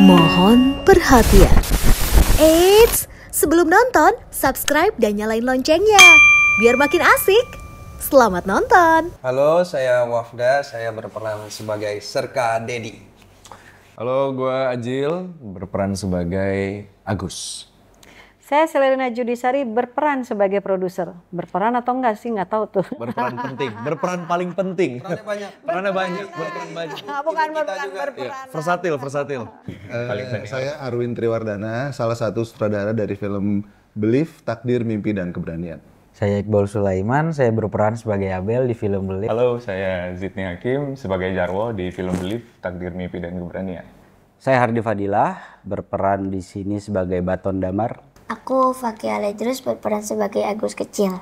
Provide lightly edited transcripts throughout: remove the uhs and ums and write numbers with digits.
Mohon perhatian. Eits, sebelum nonton, subscribe dan nyalain loncengnya. Biar makin asik. Selamat nonton. Halo, saya Wafda, saya berperan sebagai Serka Dedi. Halo, gue Ajil, berperan sebagai Agus. Saya Selena Judisari berperan sebagai produser. Berperan atau enggak sih, nggak tahu tuh. Berperan penting, berperan paling penting. Perannya banyak. Berperan banyak. Bukan berperan. Versatil. Saya Arwin Triwardana, salah satu sutradara dari film Belief, Takdir, Mimpi, dan Keberanian. Saya Iqbal Sulaiman, saya berperan sebagai Abel di film Belief. Halo, saya Zidni Hakim sebagai Jarwo di film Belief, Takdir, Mimpi, dan Keberanian. Saya Hardi Fadilah, berperan di sini sebagai Baton Damar. Aku Fakia Ledrus berperan sebagai Agus kecil.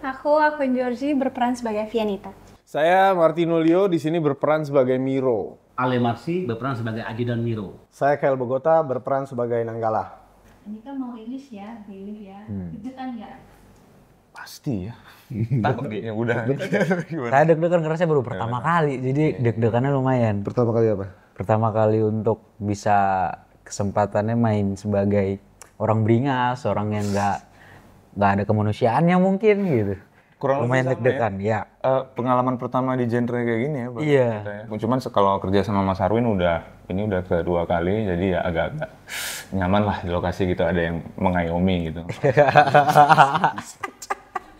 Aku Akun Georgie berperan sebagai Vianita. Saya Martino Leo di sini berperan sebagai Miro. Ale Marsi berperan sebagai Adi dan Miro. Saya Kael Bogota berperan sebagai Nanggala. Ini kan mau rilis ya, ya. Deg-degan nggak? Pasti ya. Takut kayaknya udah. Saya deg-degan karena saya baru pertama kali, jadi deg-degannya lumayan. Pertama kali apa? Pertama kali untuk bisa kesempatannya main sebagai orang beringas, orang yang nggak ada kemanusiaannya mungkin gitu. Kurang lumayan deg-degan ya. Pengalaman pertama di genre kayak gini ya, Bang. Iya. Cuman kalau kerja sama Mas Arwin udah kedua kali, jadi ya agak-agak nyaman lah di lokasi gitu, ada yang mengayomi gitu.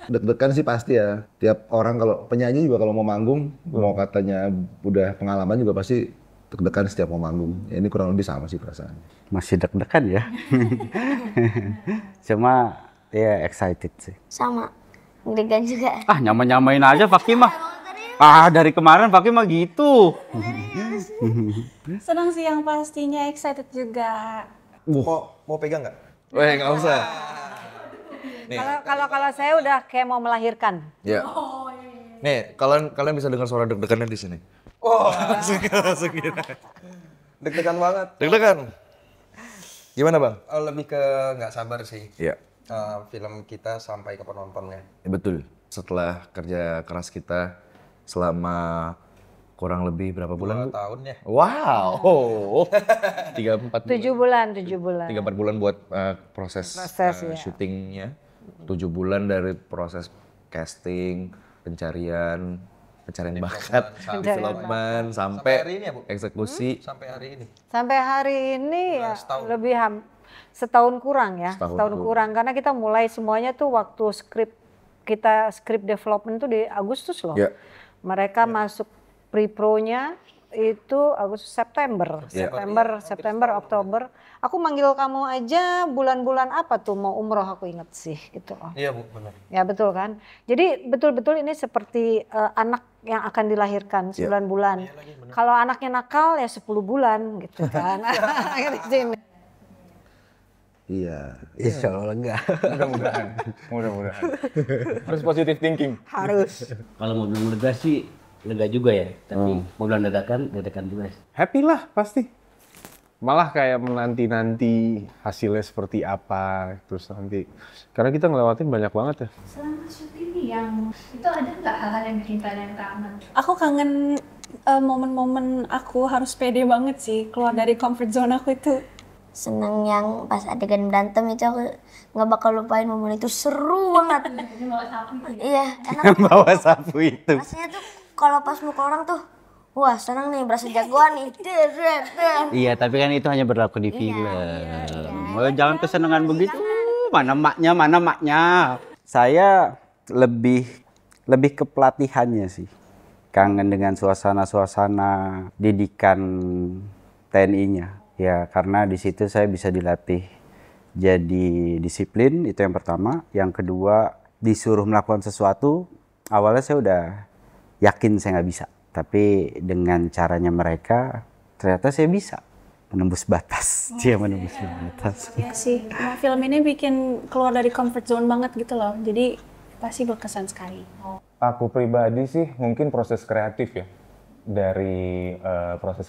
Deg-degan sih pasti ya. Tiap orang kalau penyanyi juga kalau mau manggung, mau katanya udah pengalaman juga pasti deg-degan setiap mau manggung. Ya, ini kurang lebih sama sih perasaannya. Masih deg-degan ya. Cuma ya excited sih. Sama, deg-degan juga. Nyamain aja Fakih mah. Dari kemarin Fakih mah gitu. Senang sih yang pastinya, excited juga. Mau pegang nggak? Nggak usah. Kalau saya udah kayak mau melahirkan. Ya. Nih, kalian bisa dengar suara deg-degannya di sini. Langsung gitu. Deg-degan banget. Deg-degan. Gimana, Bang? Lebih ke nggak sabar sih. Iya. Film kita sampai ke penontonnya. Ya, betul. Setelah kerja keras kita selama kurang lebih berapa bulan? 2 tahun ya. Wow. 3-4 bulan. 3-4 bulan buat proses ya. syutingnya. 7 bulan dari proses casting, pencarian bakat, development, sampai hari ini ya, Bu? eksekusi. Sampai hari ini. Sampai hari ini ya setahun. lebih setahun kurang ya. Setahun kurang karena kita mulai semuanya tuh waktu script development tuh di Agustus loh. Ya. Mereka masuk pre-pro-nya itu Agustus September, Oktober. Aku manggil kamu aja bulan-bulan apa tuh mau umroh aku inget sih gitu loh. Iya, Bu, benar. Ya betul kan. Jadi betul-betul ini seperti anak yang akan dilahirkan 9 bulan. Kalau anaknya nakal ya 10 bulan gitu kan. Di sini. Iya. Insya Allah enggak. Mudah-mudahan. Harus positive thinking. Harus. Kalau mau bilang lega sih lega juga ya, tapi mau bilang dadakan juga sih. Happy lah pasti. Malah kayak menanti-nanti hasilnya seperti apa, terus nanti. Karena kita ngelewatin banyak banget ya. Selama syuting nih itu ada nggak hal-hal yang bikin kalian kangen? Aku kangen momen-momen aku harus pede banget sih, keluar dari comfort zone aku itu. Seneng yang pas adegan berantem itu aku nggak bakal lupain momen itu, seru banget. Iya, enak. Bawa sapu itu. Rasanya tuh kalau pas mukul orang tuh, wah seneng nih, berasa jagoan nih. Iya, tapi kan itu hanya berlaku di film. Jangan kesenangan begitu. Mana maknya. Saya lebih ke pelatihannya sih. Kangen dengan suasana didikan TNI-nya. Ya, karena di situ saya bisa dilatih jadi disiplin, itu yang pertama. Yang kedua, disuruh melakukan sesuatu, awalnya saya udah yakin saya nggak bisa. Tapi dengan caranya mereka, ternyata saya bisa menembus batas. Menembus batas. Iya sih, film ini bikin keluar dari comfort zone banget gitu loh. Jadi pasti berkesan sekali. Aku pribadi sih mungkin proses kreatif ya. Dari proses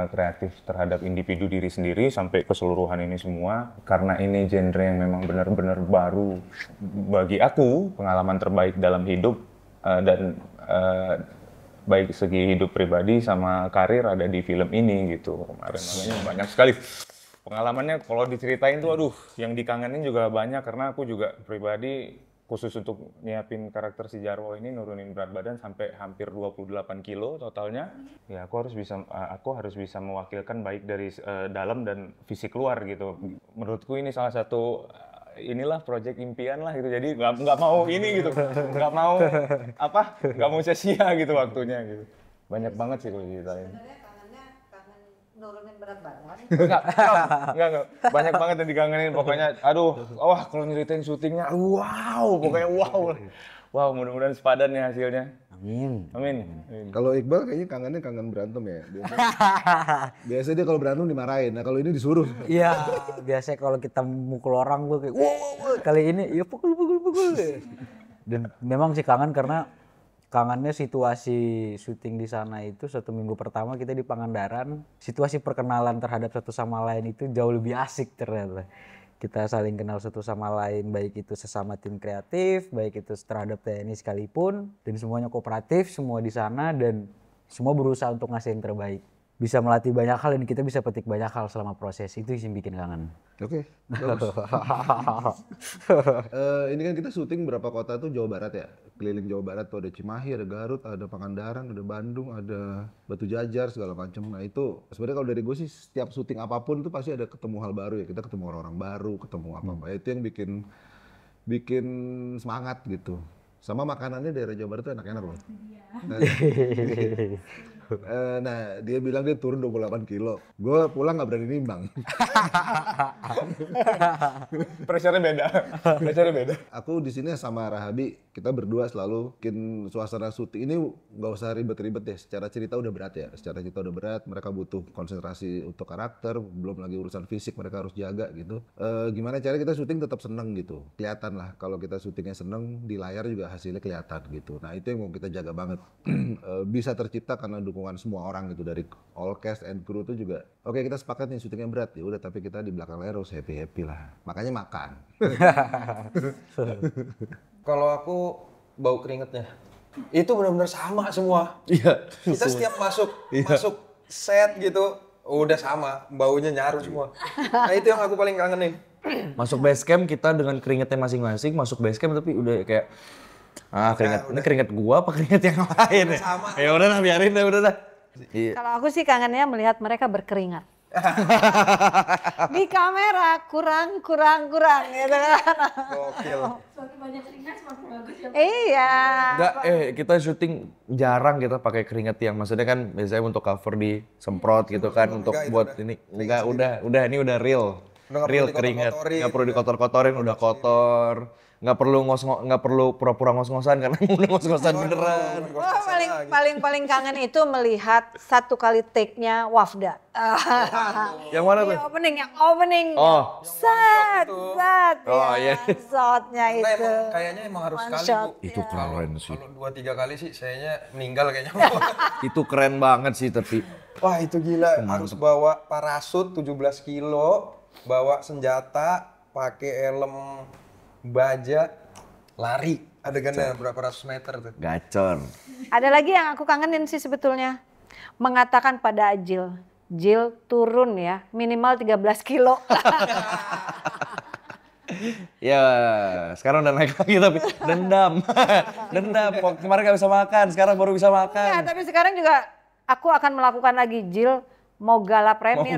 kreatif terhadap individu diri sendiri sampai keseluruhan ini semua. Karena ini genre yang memang benar-benar baru bagi aku, pengalaman terbaik dalam hidup dan baik segi hidup pribadi sama karir ada di film ini gitu kemarin. Makanya banyak sekali pengalamannya kalau diceritain tuh aduh yang dikangenin juga banyak karena aku juga pribadi khusus untuk nyiapin karakter si Jarwo ini nurunin berat badan sampai hampir 28 kilo totalnya. Ya aku harus bisa mewakilkan baik dari dalam dan fisik luar gitu. Menurutku ini salah satu inilah proyek impian lah gitu. Jadi nggak mau ini gitu. Nggak mau sia-sia gitu waktunya gitu. Banyak banget sih kalau ceritain. Nurunin berat badan. Enggak. Banyak banget yang dikangenin pokoknya. Aduh, wah kalau nyeritain syutingnya, wow, pokoknya wow. Wow, mudah-mudahan sepadan ya hasilnya. Amin. Kalau Iqbal kayaknya kangen berantem ya. Biasanya dia kalau berantem dimarahin. Nah kalau ini disuruh. Iya, biasanya kalau kita mukul orang gue kayak wow, kali ini ya pukul. Dan memang sih kangen karena kangennya situasi syuting di sana itu 1 minggu pertama kita di Pangandaran, situasi perkenalan terhadap satu sama lain itu jauh lebih asik ternyata. Kita saling kenal satu sama lain, baik itu sesama tim kreatif, baik itu terhadap TNI sekalipun, dan semuanya kooperatif, semua di sana dan semua berusaha untuk ngasih yang terbaik. Bisa melatih banyak hal dan kita bisa petik banyak hal selama proses, itu yang bikin kangen. Oke, bagus. Ini kan kita syuting berapa kota tuh Jawa Barat ya, keliling Jawa Barat tuh ada Cimahi, ada Garut, ada Pangandaran, ada Bandung, ada Batu Jajar segala macam. Nah itu sebenarnya kalau dari gue sih setiap syuting apapun tuh pasti ada ketemu hal baru ya, kita ketemu orang-orang baru, ketemu apa-apa. Itu yang bikin semangat gitu. Sama makanannya daerah Jawa Barat tuh enak-enak loh. Nah dia bilang dia turun 28 kilo. Gue pulang gak berani nimbang. Pressure-nya beda. Aku di sini sama Rahabi, kita berdua selalu bikin suasana syuting ini nggak usah ribet-ribet deh. Secara cerita udah berat ya. Secara cerita udah berat, mereka butuh konsentrasi untuk karakter, belum lagi urusan fisik mereka harus jaga gitu. Gimana cara kita syuting tetap seneng gitu. Kelihatan lah kalau kita syutingnya seneng, di layar juga hasilnya kelihatan gitu. Nah itu yang mau kita jaga banget. Bisa tercipta karena dukungan semua orang gitu, dari all cast and crew itu juga. Oke, kita sepakat nih syutingnya berat ya udah, tapi kita di belakang layar harus happy lah. Makanya makan. Kalau aku bau keringetnya, itu benar-benar sama semua. Iya. Kita setiap masuk set gitu, udah sama, baunya nyaru semua. Nah itu yang aku paling kangenin. Masuk base camp kita dengan keringetnya masing-masing, masuk base camp tapi udah kayak ini keringet gua apa keringet yang lain ya? Ya udah lah, biarin deh, udah dah. Kalau aku sih kangennya melihat mereka berkeringat. Di kamera kurang gitu kan. Gokil. Semakin banyak keringat semakin bagus ya. Iya. Enggak, kita syuting jarang kita pakai keringat yang maksudnya kan biasanya untuk cover disemprot gitu kan, untuk buat ini. Enggak, udah ini udah real keringat. Enggak perlu dikotor-kotorin, udah kotor. Nggak perlu pura-pura ngos-ngosan karena udah ngos-ngosan beneran. Wah, paling kangen itu melihat satu kali take-nya Wafda. Yang mana tuh? Yang opening. Oh. Set. Oh iya. Shotnya itu. Kayaknya emang harus sekali Bu. Itu keren sih. Kalau 2-3 kali sih sayanya meninggal kayaknya. Itu keren banget sih tapi. Wah itu gila, harus bawa parasut 17 kilo, bawa senjata, pakai helm baja, lari. Adegannya berapa ratus meter tuh. Gacor. Ada lagi yang aku kangenin sih sebetulnya. Mengatakan pada Jil turun ya, minimal 13 kilo. Ya, sekarang udah naik lagi tapi dendam. Kemarin gak bisa makan, sekarang baru bisa makan. Nah, tapi sekarang juga aku akan melakukan lagi Jil mau gala premier.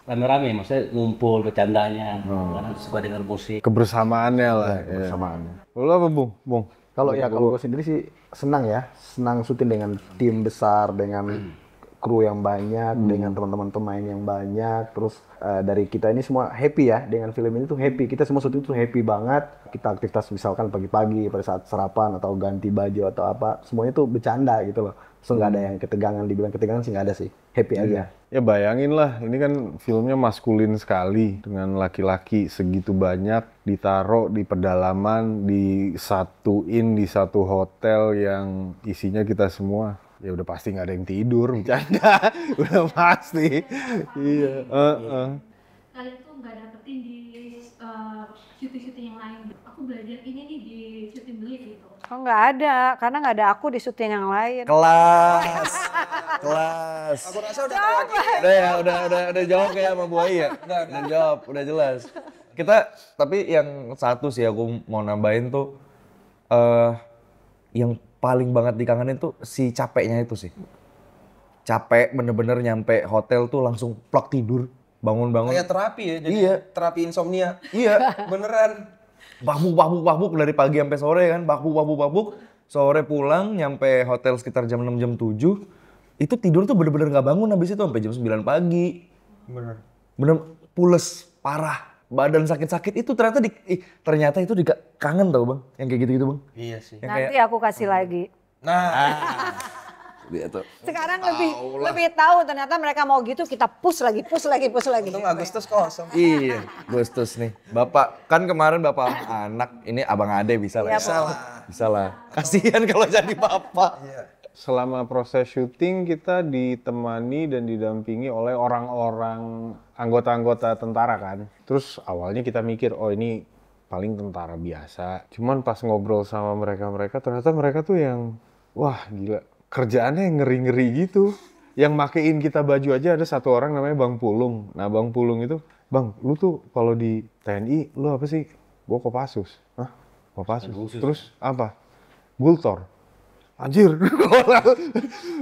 Rame-rame, maksudnya ngumpul bercandanya, karena suka dengar musik. Kebersamaannya lah. Kebersamaannya. Lu apa Bung? Kalau gue sendiri sih senang syuting dengan tim besar, dengan kru yang banyak, dengan teman-teman pemain yang banyak. Terus dari kita ini semua happy ya, dengan film ini tuh happy. Kita semua syuting tuh happy banget. Kita aktivitas misalkan pagi-pagi pada saat sarapan atau ganti baju atau apa, semuanya tuh bercanda gitu loh. So nggak ada yang ketegangan, dibilang ketegangan sih nggak ada sih, happy aja. Ya bayangin lah, ini kan filmnya maskulin sekali dengan laki-laki segitu banyak ditaruh di pedalaman, disatuin di satu hotel yang isinya kita semua. Ya udah pasti nggak ada yang tidur, bercanda, udah pasti. Iya. Kalian tuh nggak dapetin di syuting-syuting yang lain. Aku belajar ini nih di syuting Beli gitu. Oh nggak ada, karena nggak ada aku di syuting yang lain. Kelas. Aku rasa udah tahu lagi. Udah ya, udah jawab kayak sama Bu Ai ya. Udah jawab, udah jelas. Kita tapi yang satu sih aku mau nambahin tuh yang paling banget dikangenin tuh si capeknya itu sih. Capek bener-bener nyampe hotel tuh langsung plak tidur, bangun-bangun. Kayak terapi ya, jadi terapi insomnia. Iya. Beneran. Babuk dari pagi sampai sore kan, babuk. Sore pulang, nyampe hotel sekitar jam 6, jam 7. Itu tidur tuh bener-bener gak bangun habis itu sampai jam 9 pagi. Bener pules, parah. Badan sakit-sakit itu ternyata itu kangen tau Bang, yang kayak gitu-gitu Bang. Iya sih. Nanti aku kasih lagi. Nah. Dia tuh. Sekarang lebih tahu ternyata mereka mau gitu, kita push lagi. Untung Agustus kosong. Iya, Agustus nih. Bapak, kan kemarin bapak anak, ini Abang Ade bisa lah. Bisa lah. Kasihan kalau jadi bapak. Selama proses syuting kita ditemani dan didampingi oleh orang-orang anggota-anggota tentara kan. Terus awalnya kita mikir, oh ini paling tentara biasa. Cuman pas ngobrol sama mereka ternyata mereka tuh yang, wah gila. Kerjaannya yang ngeri-ngeri gitu. Yang makein kita baju aja ada satu orang namanya Bang Pulung. Nah Bang Pulung itu, Bang lu tuh kalau di TNI lu apa sih? Gua Kopassus. Hah? Kopassus? Terus apa? Gultor. Anjir.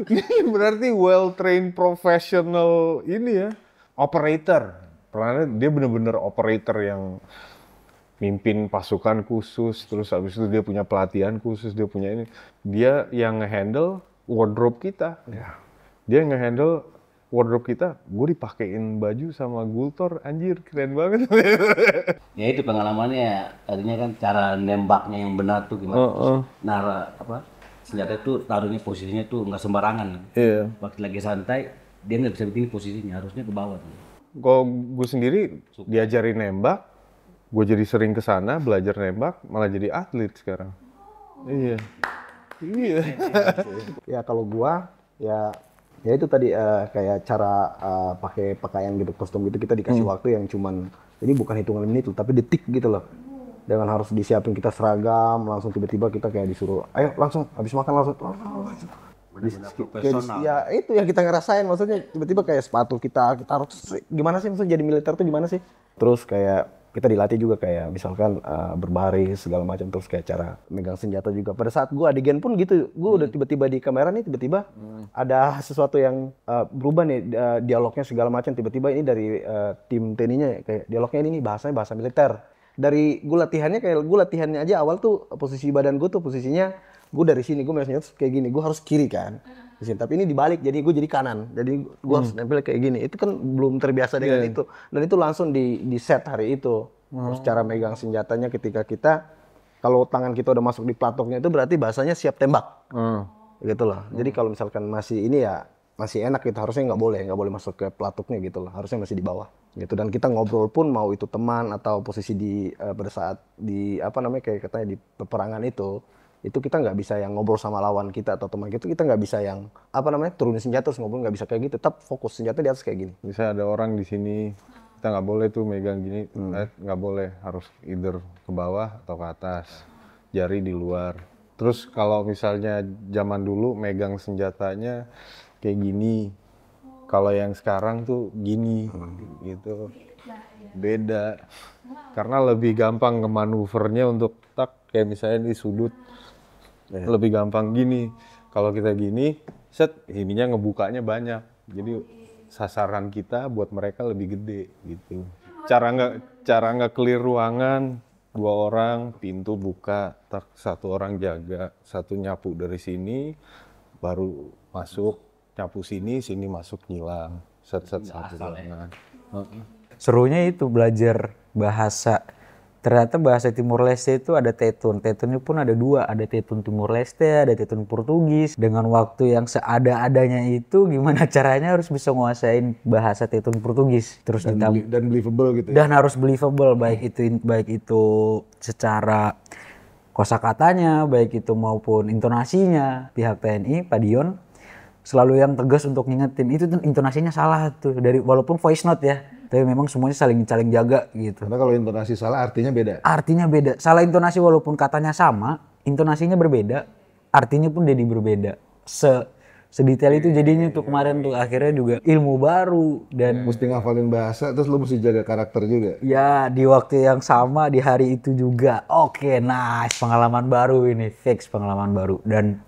Ini berarti well-trained professional ini ya. Operator. Karena dia bener-bener operator yang mimpin pasukan khusus, terus habis itu dia punya pelatihan khusus, dia punya ini. Dia yang nge-handle wardrobe kita. Dia nge-handle wardrobe kita, gue dipakein baju sama Gultor, anjir keren banget. Ya itu pengalamannya, tadinya kan cara nembaknya yang benar tuh gimana. Senjata itu taruhnya posisinya tuh nggak sembarangan. Iya. Waktu lagi santai, dia nggak bisa begini posisinya, harusnya ke bawah. Kalau gue sendiri diajarin nembak, gue jadi sering ke sana belajar nembak, malah jadi atlet sekarang. Iya. Ya kalau gua ya itu tadi kayak cara pakai pakaian gitu, kostum gitu, kita dikasih waktu yang cuman ini bukan hitungan menit tapi detik gitu loh. Dengan harus disiapin kita seragam, langsung tiba-tiba kita kayak disuruh, ayo langsung habis makan langsung. Ya itu yang kita ngerasain, maksudnya tiba-tiba kayak sepatu kita harus gimana sih, maksudnya jadi militer tuh gimana sih? Terus kayak kita dilatih juga kayak misalkan berbaris segala macam, terus kayak cara megang senjata juga. Pada saat gue adegan pun gitu, gue udah tiba-tiba di kamera nih tiba-tiba ada sesuatu yang berubah nih, dialognya segala macam, tiba-tiba ini dari tim TNI-nya kayak dialognya ini bahasanya bahasa militer. Dari gue latihannya aja awal tuh posisi badan gue tuh posisinya gue dari sini, gue megang senjata kayak gini, gue harus kiri kan. Tapi ini dibalik, jadi gue jadi kanan, jadi gue harus nempel kayak gini. Itu kan belum terbiasa dengan itu, dan itu langsung di set hari itu. Terus cara megang senjatanya ketika kita, kalau tangan kita udah masuk di platoknya itu berarti bahasanya siap tembak, gitu loh. Jadi kalau misalkan masih ini ya masih enak gitu, harusnya nggak boleh masuk ke platoknya gitu loh, harusnya masih di bawah. Gitu, dan kita ngobrol pun mau itu teman atau posisi di pada saat di kayak katanya di peperangan itu kita nggak bisa yang ngobrol sama lawan kita atau teman kita nggak bisa yang turunin senjata terus ngobrol, nggak bisa kayak gitu, tetap fokus senjata di atas kayak gini. Bisa ada orang di sini, kita nggak boleh tuh megang gini, nggak boleh, harus either ke bawah atau ke atas, jari di luar. Terus kalau misalnya zaman dulu megang senjatanya kayak gini, kalau yang sekarang tuh gini, gitu, beda. Karena lebih gampang ngemanuvernya untuk kayak misalnya di sudut. Lebih gampang gini. Kalau kita gini, ininya ngebukanya banyak. Jadi sasaran kita buat mereka lebih gede gitu. Cara nggak clear ruangan, 2 orang, pintu buka, 1 orang jaga, 1 nyapu dari sini, baru masuk, nyapu sini masuk nyilang. Satu ruangan. Serunya itu belajar bahasa. Ternyata bahasa Timur Leste itu ada tetun. Tetunnya pun ada 2, ada tetun Timur Leste, ada tetun Portugis. Dengan waktu yang seada-adanya itu, gimana caranya harus bisa nguasain bahasa tetun Portugis. Terus dan believable gitu. Dan harus believable, baik itu secara kosakatanya, baik itu maupun intonasinya. Pihak TNI, Pak Dion, selalu yang tegas untuk ngingetin itu intonasinya salah tuh, dari walaupun voice note ya. Tapi memang semuanya saling jaga gitu. Karena kalau intonasi salah artinya beda. Artinya beda. Salah intonasi walaupun katanya sama, intonasinya berbeda, artinya pun jadi berbeda. Sedetail itu jadinya tuh kemarin tuh akhirnya juga ilmu baru dan mesti ngafalin bahasa terus lu mesti jaga karakter juga. Ya di waktu yang sama di hari itu juga. Oke, nice, pengalaman baru ini, fix pengalaman baru dan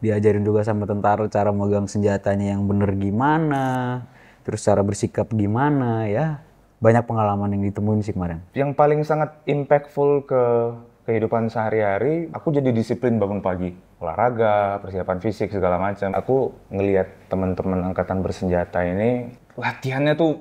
diajarin juga sama tentara cara megang senjatanya yang bener gimana, terus cara bersikap gimana ya. Banyak pengalaman yang ditemuin sih kemarin. Yang paling sangat impactful ke kehidupan sehari-hari, aku jadi disiplin bangun pagi. Olahraga, persiapan fisik, segala macam. Aku ngelihat teman-teman angkatan bersenjata ini, latihannya tuh,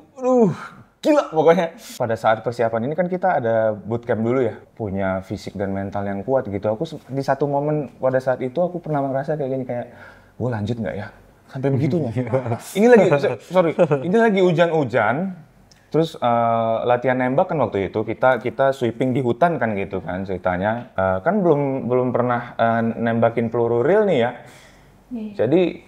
gila pokoknya. Pada saat persiapan ini kan kita ada bootcamp dulu ya, punya fisik dan mental yang kuat gitu. Aku di satu momen pada saat itu aku pernah merasa kayak gini, kayak, gue lanjut nggak ya? Sampai begitunya. Ini lagi hujan-hujan. Terus latihan nembak kan waktu itu kita sweeping di hutan kan gitu kan ceritanya. Kan belum pernah nembakin peluru real nih ya. Jadi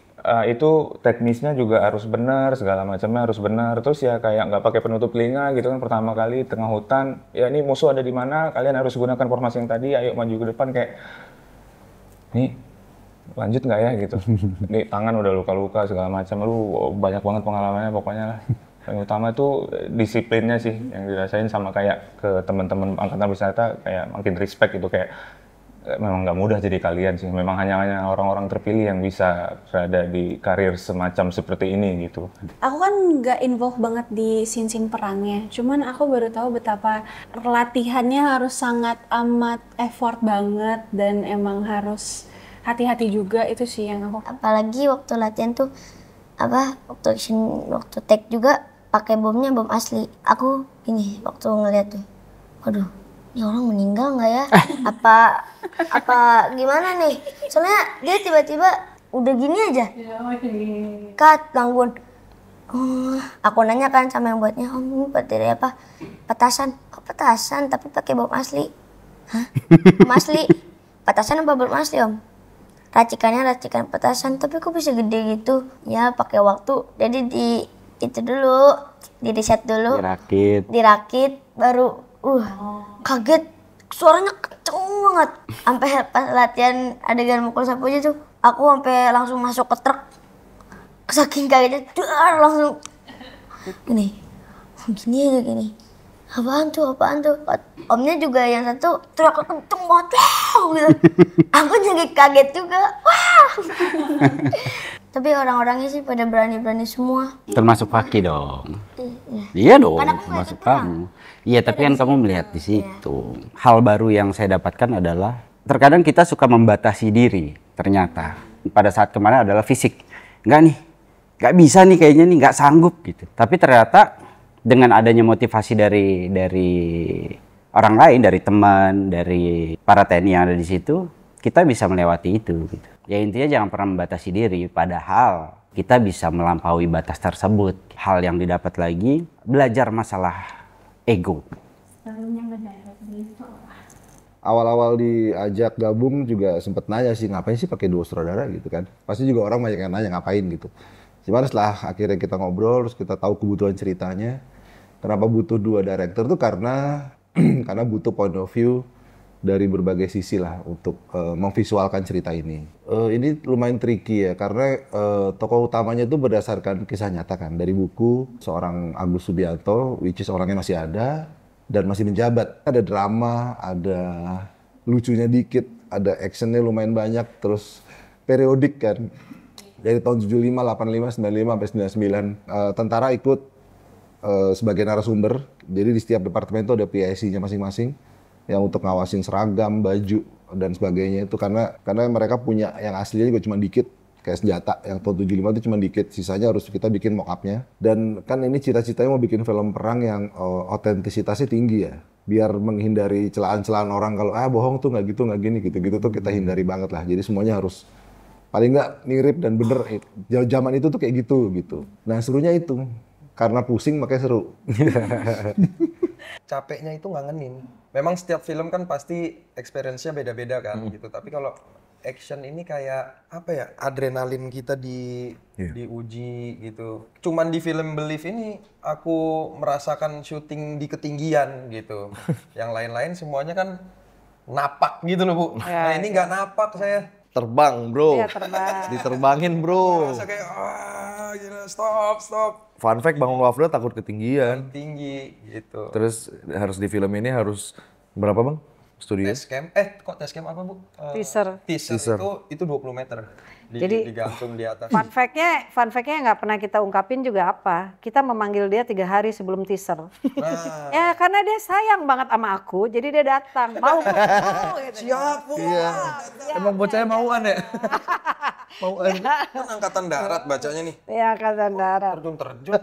itu teknisnya juga harus benar, segala macamnya harus benar. Terus ya kayak nggak pakai penutup telinga gitu kan pertama kali tengah hutan. Ya ini musuh ada di mana? Kalian harus gunakan formasi yang tadi. Ayo maju ke depan kayak nih lanjut nggak ya gitu. Nih tangan udah luka-luka segala macam. Lu banyak banget pengalamannya pokoknya lah. Yang utama itu disiplinnya sih yang dirasain sama kayak ke teman-teman angkatan bersenjata kayak makin respect gitu kayak memang nggak mudah jadi kalian sih memang hanya orang-orang terpilih yang bisa berada di karir semacam seperti ini gitu. Aku kan nggak involve banget di scene-scene perangnya, cuman aku baru tahu betapa latihannya harus sangat amat effort banget dan emang harus hati-hati juga itu sih yang aku. Apalagi waktu latihan tuh waktu action waktu take juga pakai bomnya bom asli. Aku gini waktu ngeliat tuh, waduh, ini orang meninggal nggak ya? apa gimana nih? Soalnya dia tiba-tiba udah gini aja, cut gangguan. Aku nanya kan sama yang buatnya, om ini buat dari apa? Petasan. Kok petasan? Tapi pakai bom asli? Hah? Bom asli? Petasan apa bom asli om? Racikannya racikan petasan, tapi kok bisa gede gitu? Ya pakai waktu, jadi itu dulu, di reset dulu, dirakit, baru, kaget, suaranya kenceng banget. Sampai pas latihan adegan mukul sapu aja tuh, aku sampai langsung masuk ke truk, saking kagetnya, langsung, gini aja gini. Apaan tuh? Omnya juga yang satu teriak kenceng banget, gitu. Aku juga kaget juga, wah. Tapi orang-orangnya sih pada berani-berani semua. Termasuk Faki dong. Iya dong, termasuk kamu. Iya, tapi kan kamu melihat di situ. Hal baru yang saya dapatkan adalah terkadang kita suka membatasi diri. Ternyata pada saat kemarin adalah fisik. Nggak bisa nih kayaknya nih, nggak sanggup gitu. Tapi ternyata dengan adanya motivasi dari orang lain, dari teman, dari para TNI yang ada di situ, kita bisa melewati itu gitu. Ya intinya jangan pernah membatasi diri, padahal kita bisa melampaui batas tersebut. Hal yang didapat lagi, belajar masalah ego. Awal-awal diajak gabung juga sempet nanya sih, ngapain sih pakai duo sutradara gitu kan. Pasti juga orang banyak yang nanya ngapain gitu. Cuman setelah akhirnya kita ngobrol, terus kita tahu kebutuhan ceritanya, kenapa butuh dua director tuh karena butuh point of view dari berbagai sisi lah untuk memvisualkan cerita ini. Ini lumayan tricky ya karena tokoh utamanya itu berdasarkan kisah nyata kan dari buku seorang Agus Subianto, which is orangnya masih ada dan masih menjabat. Ada drama, ada lucunya dikit, ada actionnya lumayan banyak, terus periodik kan. Dari tahun 75, 85, 95 sampai 99 tentara ikut sebagai narasumber. Jadi di setiap departemen itu ada PIC-nya masing-masing yang untuk ngawasin seragam, baju dan sebagainya itu karena mereka punya yang aslinya juga cuma dikit kayak senjata yang tahun 75 itu cuma dikit, sisanya harus kita bikin mock up-nya. Dan kan ini cita-citanya mau bikin film perang yang otentisitasnya tinggi ya. Biar menghindari celaan-celaan orang kalau bohong tuh nggak gitu, nggak gini gitu-gitu tuh kita hindari banget lah. Jadi semuanya harus paling nggak mirip dan bener. Zaman itu tuh kayak gitu. Nah serunya itu karena pusing makanya seru. Capeknya itu ngangenin. Memang setiap film kan pasti experience-nya beda-beda kan gitu. Tapi kalau action ini kayak apa ya? Adrenalin kita diuji gitu. Cuman di film Believe ini aku merasakan syuting di ketinggian gitu. Yang lain-lain semuanya kan napak gitu loh Bu. Nah ini nggak napak saya. Terbang bro. Iya, terbang. Diterbangin bro. Rasa kayak gila, stop. Fun fact Bang Wafda takut ketinggian. Tinggi gitu. Terus harus di film ini harus berapa Bang? Studio? Test cam, kok test cam apa Bu? Teaser. Teaser itu 20 meter. Jadi digantung di atas. Fun fact-nya nggak pernah kita ungkapin juga apa. Kita memanggil dia 3 hari sebelum teaser. Nah. Ya karena dia sayang banget sama aku, jadi dia datang. Mau gitu. Siap Bu. Iya. Emang bocahnya mauan ya? Mauan. Kan angkatan darat bacanya nih. Iya, angkatan darat. Terjun.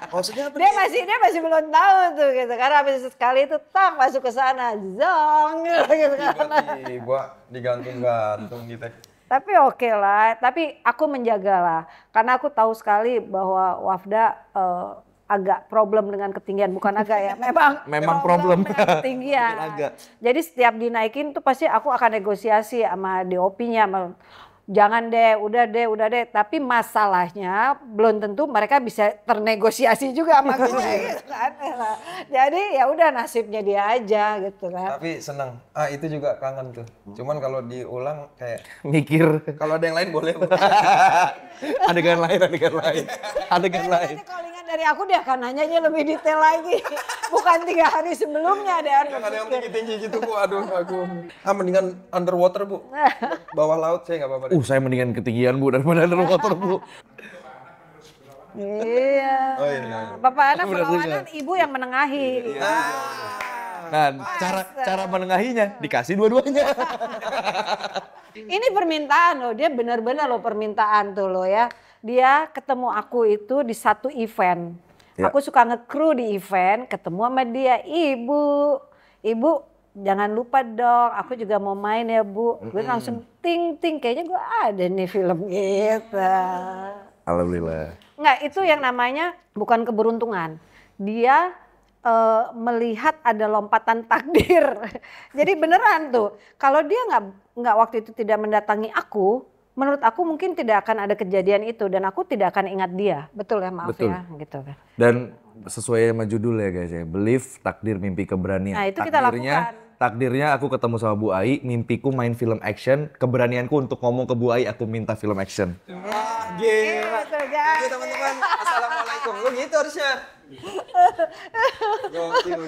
Maksudnya apa? Dia masih belum tahu tuh gitu. Karena habis sekali itu masuk ke sana, zong gitu kan. Tiba-tiba digantung-gantung gitu. Tapi oke lah, tapi aku menjaga lah. Karena aku tahu sekali bahwa Wafda agak problem dengan ketinggian. Bukan agak ya, memang problem dengan ketinggian. Jadi setiap dinaikin tuh pasti aku akan negosiasi sama DOP-nya. Jangan deh, udah deh. Tapi masalahnya belum tentu mereka bisa ternegosiasi juga sama gue gitu kan. Jadi ya udah nasibnya dia aja gitu kan. Tapi senang. Itu juga kangen tuh. Cuman kalau diulang kayak mikir. Kalau ada yang lain boleh. Adegan lain. Nanti callingan dari aku dia akan nanyanya lebih detail lagi. Bukan 3 hari sebelumnya deh. Ada yang tinggi-tinggi gitu Bu. Aduh aku. Mendingan underwater Bu. Bawah laut saya nggak apa-apa. Saya mendingan ketinggian Bu daripada underwater Bu. Iya. Oh iya. Bapak anak perlawanan ibu yang menengahi. Nah, cara menengahinya dikasih dua-duanya. Ini permintaan loh, dia benar-benar loh permintaan tuh loh ya. Dia ketemu aku itu di satu event. Ya. Aku suka nge-crew di event, ketemu sama dia, Ibu jangan lupa dong, aku juga mau main ya Bu. Gue langsung ting, kayaknya gue ada nih film gitu. Alhamdulillah. Enggak, itu yang namanya bukan keberuntungan. Dia melihat ada lompatan takdir. Jadi beneran tuh, kalau dia nggak waktu itu tidak mendatangi aku, menurut aku mungkin tidak akan ada kejadian itu dan aku tidak akan ingat dia. Betul ya, maaf Betul. ya, gitu kan. Dan sesuai sama judul ya guys ya, belief, takdir, mimpi, keberanian. Nah, itu kita lakukan. Takdirnya aku ketemu sama Bu Ai, mimpiku main film action, keberanianku untuk ngomong ke Bu Ai aku minta film action. Gila. Oke teman-teman, assalamualaikum. Lu gitu harusnya. Gokil.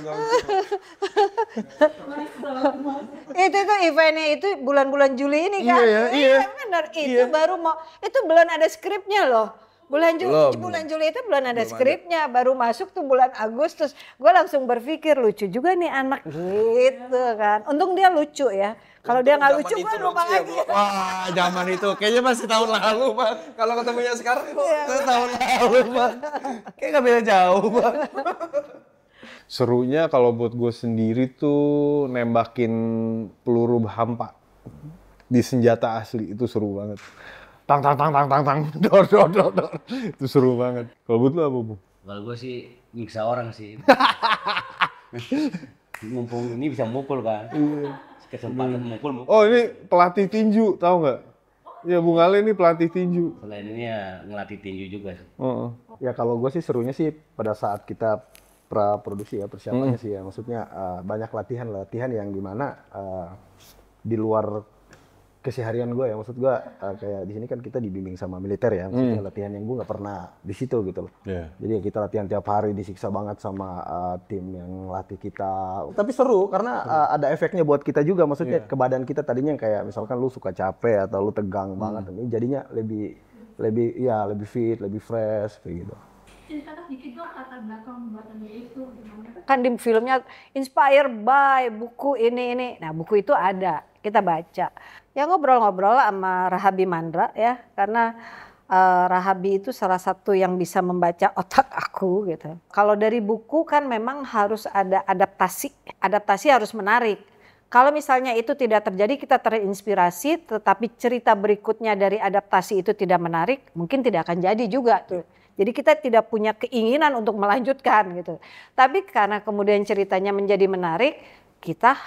Itu eventnya itu bulan-bulan Juli ini kan? Iya. Benar. Itu baru itu belum ada skripnya loh. Bulan Juli itu belum ada skripnya, baru masuk tuh bulan Agustus. Gue langsung berpikir lucu juga nih anak gitu kan. Untung dia lucu ya. Kalau dia nggak lucu gue lupa lagi. Wah, zaman itu kayaknya masih tahun lalu, Bang. Kalau ketemunya sekarang tahun lalu, Bang. Kayak nggak beda jauh, Bang. Serunya kalau buat gue sendiri tuh nembakin peluru hampa di senjata asli, itu seru banget. Tang, dor. Itu seru banget. Kalau buat lo apa, Bu? Kalau gue sih nyiksa orang sih. Mumpung ini bisa mukul kan. Kesempatan mukul. Oh, ini pelatih tinju, tahu nggak? Ya, Bung Ale ini pelatih tinju. Selain ini ya ngelatih tinju juga sih. Ya kalau gue sih serunya sih pada saat kita pra-produksi ya, persiapannya sih ya. Maksudnya banyak latihan yang dimana di luar keseharian gue ya, maksud gue kayak di sini kan kita dibimbing sama militer ya, maksudnya latihan yang gue nggak pernah di situ gitu loh. Jadi kita latihan tiap hari, disiksa banget sama tim yang latih kita. Tapi seru karena ada efeknya buat kita juga, maksudnya ke badan kita tadinya kayak misalkan lu suka capek atau lu tegang banget, ini jadinya lebih fit, lebih fresh kayak gitu. Ceritakan dikit dong latar belakang pembuatannya itu gimana? Kan di filmnya inspired by buku ini. Nah buku itu ada, kita baca. Ya ngobrol-ngobrol sama Rahabi Mandra ya, karena Rahabi itu salah satu yang bisa membaca otak aku gitu. Kalau dari buku kan memang harus ada adaptasi harus menarik. Kalau misalnya itu tidak terjadi, kita terinspirasi, tetapi cerita berikutnya dari adaptasi itu tidak menarik, mungkin tidak akan jadi juga tuh. Jadi kita tidak punya keinginan untuk melanjutkan gitu. Tapi karena kemudian ceritanya menjadi menarik, kita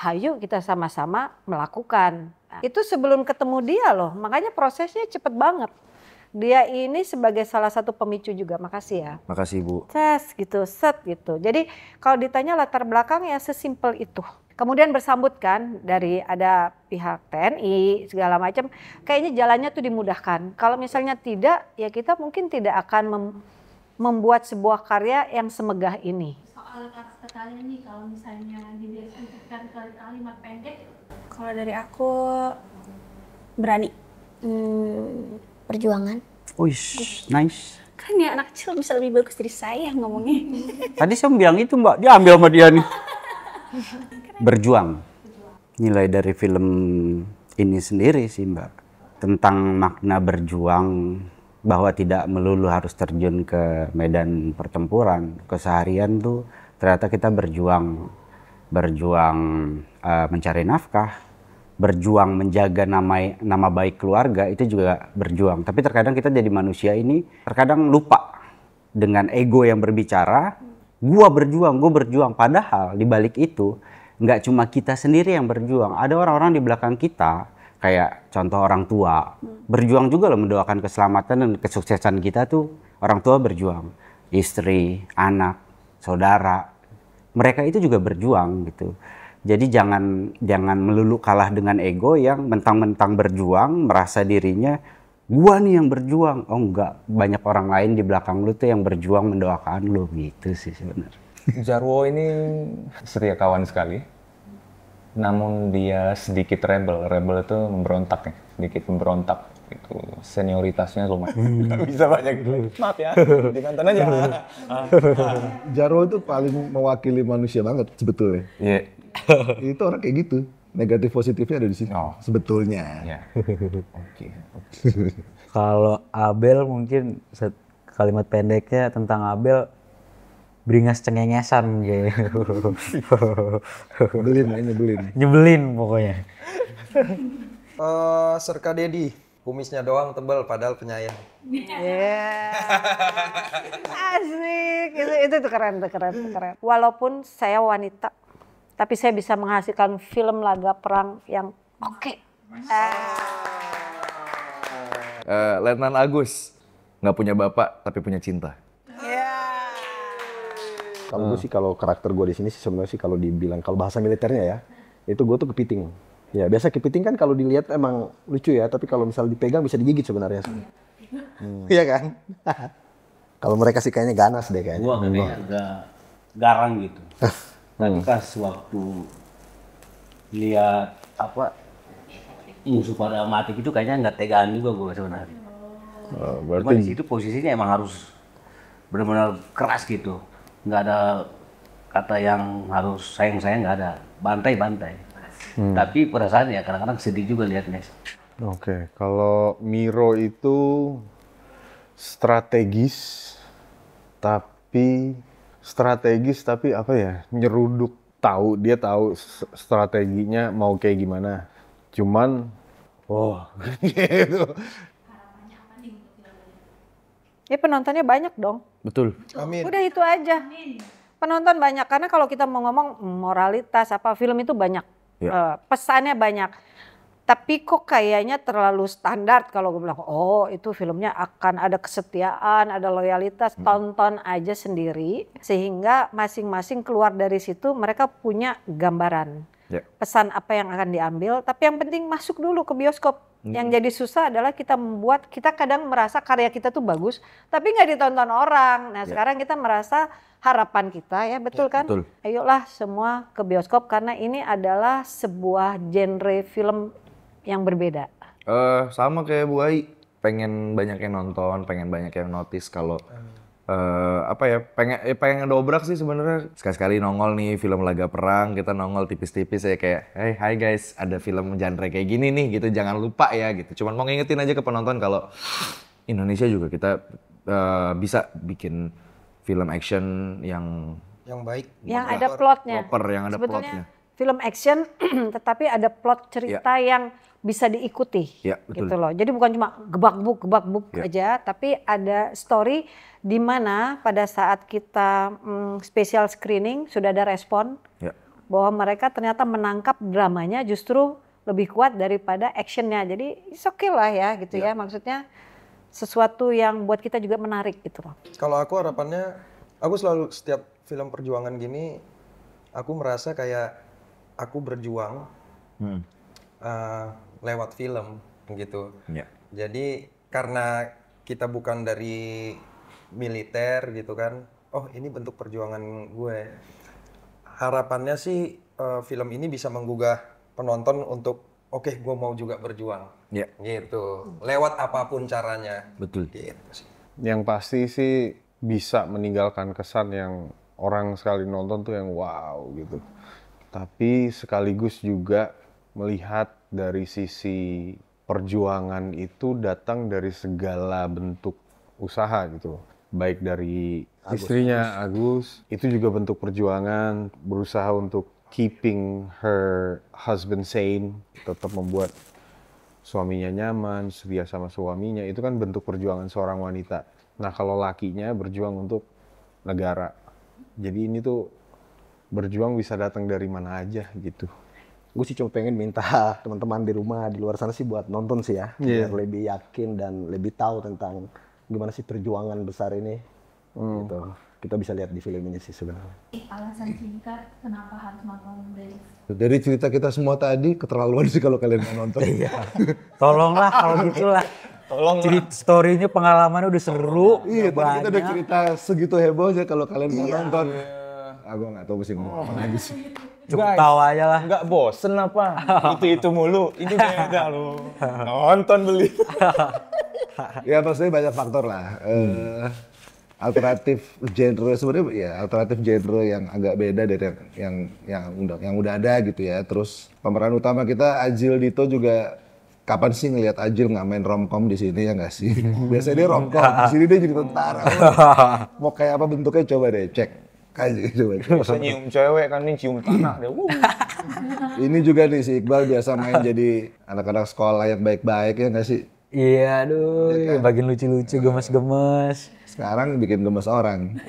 sama-sama melakukan. Nah, itu sebelum ketemu dia loh, makanya prosesnya cepet banget. Dia ini sebagai salah satu pemicu juga, makasih ya. Makasih Bu. Set gitu. Jadi kalau ditanya latar belakang ya sesimpel itu. Kemudian bersambut kan dari ada pihak TNI segala macam, kayaknya jalannya tuh dimudahkan. Kalau misalnya tidak, ya kita mungkin tidak akan membuat sebuah karya yang semegah ini. Soal kata kalian nih, kalau misalnya dideskripsikan kalimat pendek, Kalau dari aku berani. Perjuangan. Wih, nice. Kan ya anak kecil bisa lebih bagus dari saya ngomongnya. Tadi saya bilang itu Mbak, dia ambil sama dia nih. Berjuang. Nilai dari film ini sendiri sih Mbak. Tentang makna berjuang, bahwa tidak melulu harus terjun ke medan pertempuran. Keseharian tuh ternyata kita berjuang. Berjuang mencari nafkah, berjuang menjaga nama baik keluarga, itu juga berjuang. Tapi terkadang kita jadi manusia ini terkadang lupa dengan ego yang berbicara, gua berjuang. Padahal di balik itu nggak cuma kita sendiri yang berjuang, ada orang-orang di belakang kita, kayak contoh orang tua, berjuang juga loh mendoakan keselamatan dan kesuksesan kita tuh. Orang tua berjuang, istri, anak, saudara, mereka itu juga berjuang gitu. Jadi jangan melulu kalah dengan ego yang mentang-mentang berjuang, merasa dirinya gua nih yang berjuang. Oh enggak, banyak orang lain di belakang lu tuh yang berjuang mendoakan lu gitu sih sebenarnya. Jarwo ini setia kawan sekali, namun dia sedikit rebel. Rebel itu memberontak ya, sedikit memberontak. Itu senioritasnya lumayan. Nggak bisa banyak gitu. Maaf ya, dimantan aja. Jarwo itu paling mewakili manusia banget sebetulnya. Iya. Itu orang kayak gitu. Negatif positifnya ada di sini. Sebetulnya. Oke. Kalau Abel mungkin kalimat pendeknya tentang Abel, beringas cengengesan gitu. Nyebelin pokoknya. Serka Dedi, kumisnya doang tebal padahal penyayang. Asik, itu keren. Walaupun saya wanita, tapi saya bisa menghasilkan film laga perang yang oke. Letnan Agus, nggak punya bapak tapi punya cinta. Kalau gue sih, kalau karakter gue di sini sih sebenarnya sih kalau dibilang kalau bahasa militernya ya, itu gue tuh kepiting. Ya biasa kepiting kan kalau dilihat emang lucu ya, tapi kalau misal dipegang bisa digigit sebenarnya. Iya kan? Kalau mereka sih kayaknya ganas deh kayaknya. Gua kayaknya udah garang gitu. Tapi pas waktu lihat musuh pada mati gitu kayaknya nggak tegaan juga gue sebenarnya. Cuma di situ posisinya emang harus benar-benar keras gitu. Nggak ada kata yang harus sayang-sayang, nggak ada. Bantai-bantai. Tapi perasaan ya kadang-kadang sedih juga liatnya. Oke, kalau Miro itu strategis tapi apa ya, nyeruduk. Dia tahu strateginya mau kayak gimana. Cuman gitu. Ya penontonnya banyak dong. Betul. Amin. Udah itu aja. Penonton banyak, karena kalau kita mau ngomong moralitas film itu banyak. Pesannya banyak. Tapi kok kayaknya terlalu standar kalau gue bilang, oh itu filmnya akan ada kesetiaan, ada loyalitas, tonton aja sendiri. Sehingga masing-masing keluar dari situ mereka punya gambaran. Pesan apa yang akan diambil, tapi yang penting masuk dulu ke bioskop. Yang jadi susah adalah kita kadang merasa karya kita tuh bagus, tapi nggak ditonton orang. Nah sekarang kita merasa harapan kita ya, betul kan? Betul. Ayolah semua ke bioskop karena ini adalah sebuah genre film yang berbeda. Sama kayak Bu Ai, pengen banyak yang nonton, pengen banyak yang notice kalau pengen ngedobrak sih sebenarnya. Sekali-sekali nongol nih film laga perang, kita nongol tipis-tipis ya kayak, hey hi guys, ada film genre kayak gini nih gitu, jangan lupa ya gitu. Cuman mau ngingetin aja ke penonton kalau Indonesia juga kita bisa bikin film action yang baik, yang ada plotnya. Yang ada plotnya. Film action tetapi ada plot cerita yang bisa diikuti, betul. gitu loh. Jadi bukan cuma gebak-buk aja, tapi ada story di mana pada saat kita special screening sudah ada respon bahwa mereka ternyata menangkap dramanya justru lebih kuat daripada actionnya. Jadi it's okay lah ya, gitu ya. Maksudnya sesuatu yang buat kita juga menarik gitu loh. Kalau aku harapannya, aku selalu setiap film perjuangan gini, aku merasa kayak aku berjuang lewat film gitu. Jadi karena kita bukan dari militer gitu kan, oh ini bentuk perjuangan gue. Harapannya sih film ini bisa menggugah penonton untuk oke, gue mau juga berjuang. Gitu. Lewat apapun caranya. Betul. Gitu sih. Yang pasti sih bisa meninggalkan kesan yang orang sekali nonton tuh yang wow gitu. Tapi sekaligus juga melihat dari sisi perjuangan itu datang dari segala bentuk usaha gitu. Baik dari istrinya Agus, itu juga bentuk perjuangan, berusaha untuk keeping her husband sane, tetap membuat suaminya nyaman, setia sama suaminya, itu kan bentuk perjuangan seorang wanita. Nah kalau lakinya berjuang untuk negara. Jadi ini tuh berjuang bisa datang dari mana aja gitu. Gue sih cuma pengen minta teman-teman di rumah, di luar sana sih buat nonton sih ya. Biar lebih yakin dan lebih tahu tentang gimana sih perjuangan besar ini. Gitu. Kita bisa lihat di film ini sih sebenarnya. Alasan singkat kenapa harus nonton Dari cerita kita semua tadi, keterlaluan sih kalau kalian nggak nonton. Iya. Tolonglah kalau gitulah. Tolonglah. Story-nya pengalamannya udah seru. Iya, tadi kita udah cerita segitu hebohnya kalau kalian nggak nonton. Aku nggak tahu mesti ngomong apa lagi sih. Cukup tahu aja lah. Nggak bosen apa? Itu mulu. Ini beda loh. Nonton beli. Ya maksudnya banyak faktor lah. Alternatif genre sebenarnya ya alternatif genre yang agak beda dari yang udah ada gitu ya. Terus pemeran utama kita Adjil Dito juga kapan sih ngelihat Adjil nggak main romcom di sini ya nggak sih? Biasanya dia romcom, di sini dia jadi tentara. Mau kayak apa bentuknya coba deh cek. Coba. Bisa nyium cewek kan nih, cium tanah deh. Ini juga nih si Iqbal biasa main jadi anak-anak sekolah yang baik-baik ya nggak sih? Iya, aduh, ya kan? Bagian lucu-lucu, gemes-gemes. Sekarang bikin gemes orang.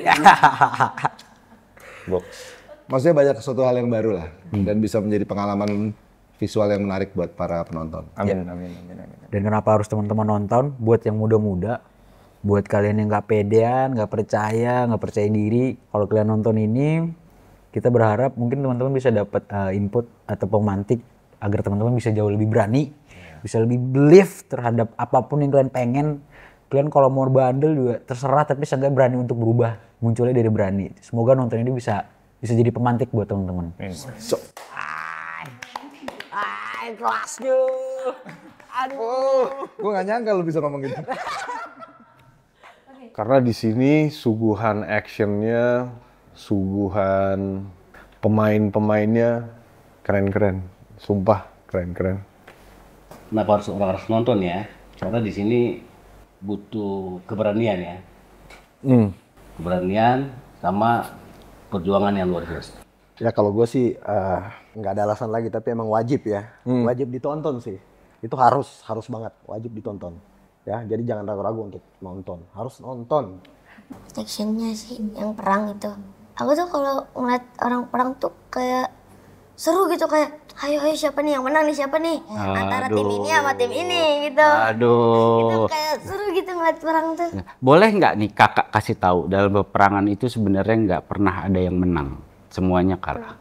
Maksudnya banyak sesuatu hal yang baru lah, dan bisa menjadi pengalaman visual yang menarik buat para penonton. Amin. Dan kenapa harus teman-teman nonton? Buat yang muda-muda, buat kalian yang nggak pedean, nggak percaya diri, kalau kalian nonton ini, kita berharap mungkin teman-teman bisa dapat input atau pemantik agar teman-teman bisa jauh lebih berani, bisa lebih believe terhadap apapun yang kalian pengen. Kalian kalau mau bandel juga terserah, tapi seenggaknya berani untuk berubah. Munculnya dari berani. Semoga nonton ini bisa jadi pemantik buat teman-teman. Kelasnya. Aduh. Gue gak nyangka lu bisa ngomong gitu. Karena di sini suguhan actionnya, suguhan pemain-pemainnya keren-keren. Sumpah keren-keren. Kenapa orang harus nonton ya? Karena di sini butuh keberanian ya. Keberanian sama perjuangan yang luar biasa. Ya kalau gue sih nggak ada alasan lagi, tapi emang wajib ya. Wajib ditonton sih. Itu harus banget, wajib ditonton. Ya, jadi jangan ragu-ragu untuk nonton. Harus nonton. Actionnya sih yang perang itu. Aku tuh kalau ngeliat orang perang tuh kayak seru gitu, kayak ayo siapa nih yang menang nih, siapa nih antara tim ini sama tim ini gitu. Itu kayak seru gitu ngeliat perang tuh. Boleh nggak nih kakak kasih tahu dalam peperangan itu sebenarnya nggak pernah ada yang menang, semuanya kalah.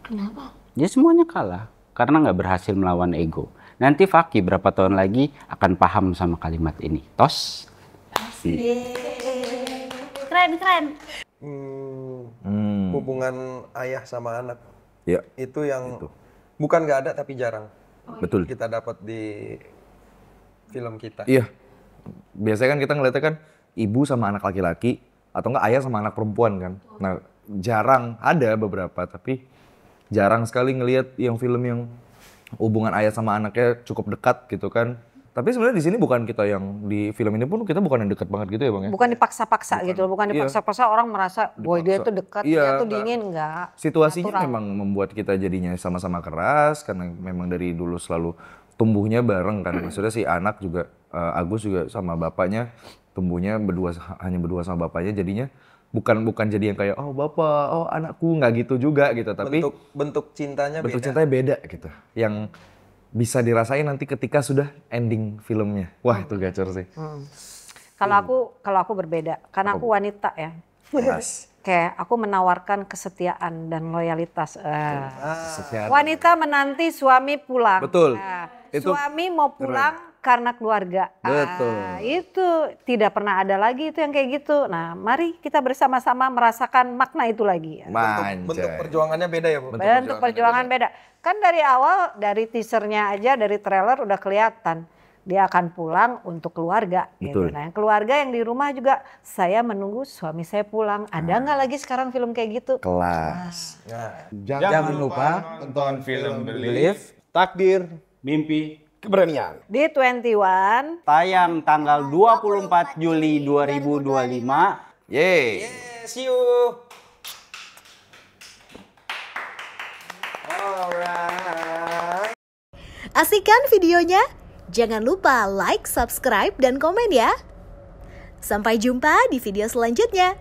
Kenapa? Ya semuanya kalah karena nggak berhasil melawan ego. Nanti Faki berapa tahun lagi akan paham sama kalimat ini. Tos. Keren. Hubungan ayah sama anak. Ya. Itu yang bukan nggak ada tapi jarang. Betul. Kita dapat di film kita. Iya. Biasanya kan kita ngeliatnya kan ibu sama anak laki-laki atau enggak ayah sama anak perempuan kan. Nah, jarang ada beberapa tapi jarang sekali ngelihat yang film yang hubungan ayah sama anaknya cukup dekat gitu kan. Tapi sebenarnya di sini bukan kita yang di film ini pun kita bukan yang dekat banget gitu ya Bang ya. Bukan dipaksa-paksa gitu loh, bukan dipaksa-paksa orang merasa boy dia tuh dekat, dia tuh dingin, enggak. Situasinya natural. memang membuat kita jadinya sama-sama keras karena memang dari dulu selalu tumbuhnya bareng kan. Maksudnya si anak juga Agus juga sama bapaknya tumbuhnya hanya berdua sama bapaknya, jadinya bukan jadi yang kayak oh bapak, oh anakku, nggak gitu juga gitu, tapi bentuk cintanya beda gitu. Yang bisa dirasain nanti ketika sudah ending filmnya. Wah, itu gacor sih. Kalau aku berbeda, karena aku wanita ya. Oke, aku menawarkan kesetiaan dan loyalitas. Wanita menanti suami pulang. Betul. Suami mau pulang karena keluarga. Betul. Itu tidak pernah ada lagi itu yang kayak gitu. Nah, mari kita bersama-sama merasakan makna itu lagi. Bentuk perjuangannya beda ya, Bu? Bentuk perjuangan beda. Kan dari awal, dari teasernya aja, dari trailer udah kelihatan. Dia akan pulang untuk keluarga. Gitu. Nah, keluarga yang di rumah juga, saya menunggu suami saya pulang. Ada nggak lagi sekarang film kayak gitu? Kelas. Jangan lupa tonton film Believe, Takdir, Mimpi, Keberanian. Di 21. Tayang tanggal 24 Juli 2025. Yeay. See you. Alright. Asik kan videonya? Jangan lupa like, subscribe, dan komen ya. Sampai jumpa di video selanjutnya.